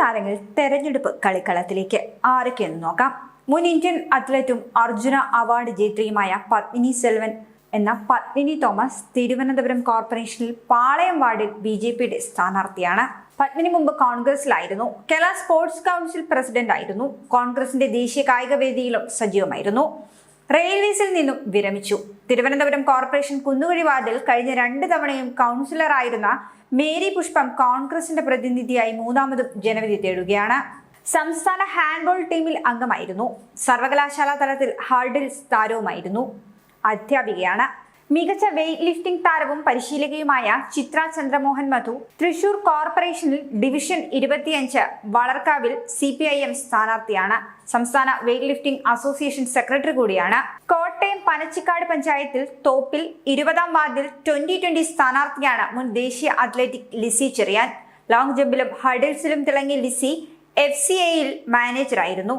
താരങ്ങൾ തെരഞ്ഞെടുപ്പ് കളിക്കളത്തിലേക്ക് ആരൊക്കെയെന്ന് നോക്കാം. മുൻ ഇന്ത്യൻ അത്ലറ്റും അർജുന അവാർഡ് ജേത്രിയുമായ പത്മിനി സെൽവൻ എന്ന പത്മിനി തോമസ് തിരുവനന്തപുരം കോർപ്പറേഷനിൽ പാളയം വാർഡിൽ BJPയുടെ സ്ഥാനാർത്ഥിയാണ്. പത്മിനി മുമ്പ് കോൺഗ്രസിലായിരുന്നു. കേരള സ്പോർട്സ് കൗൺസിൽ പ്രസിഡന്റ് ആയിരുന്നു. കോൺഗ്രസിന്റെ ദേശീയ കായിക വേദിയിലും സജീവമായിരുന്നു. റെയിൽവേസിൽ നിന്നും വിരമിച്ചു. തിരുവനന്തപുരം കോർപ്പറേഷൻ കുന്നുകുഴി വാർഡിൽ കഴിഞ്ഞ 2 തവണയും കൗൺസിലറായിരുന്ന മേരി പുഷ്പം കോൺഗ്രസിന്റെ പ്രതിനിധിയായി മൂന്നാമതും ജനവിധി തേടുകയാണ്. സംസ്ഥാന ഹാൻഡ്ബോൾ ടീമിൽ അംഗമായിരുന്നു. സർവകലാശാല തലത്തിൽ ഹർഡിൽസ് താരവുമായിരുന്നു. അധ്യാപികയാണ്. മികച്ച വെയ്റ്റ് ലിഫ്റ്റിംഗ് താരവും പരിശീലകയുമായ ചിത്ര ചന്ദ്രമോഹൻ മധു തൃശൂർ കോർപ്പറേഷനിൽ ഡിവിഷൻ 25 വളർക്കാവിൽ CPIM സ്ഥാനാർത്ഥിയാണ്. സംസ്ഥാന വെയ്റ്റ് ലിഫ്റ്റിംഗ് അസോസിയേഷൻ സെക്രട്ടറി കൂടിയാണ്. കോട്ടയം പനച്ചിക്കാട് പഞ്ചായത്തിൽ തോപ്പിൽ 20-ാം വാർഡിൽ 2020 സ്ഥാനാർത്ഥിയാണ് മുൻ ദേശീയ അത്ലറ്റിക് ലിസി ചെറിയാൻ. ലോങ് ജമ്പിലും ഹർഡിൽസിലും തിളങ്ങിയ ലിസി FCAയിൽ മാനേജറായിരുന്നു.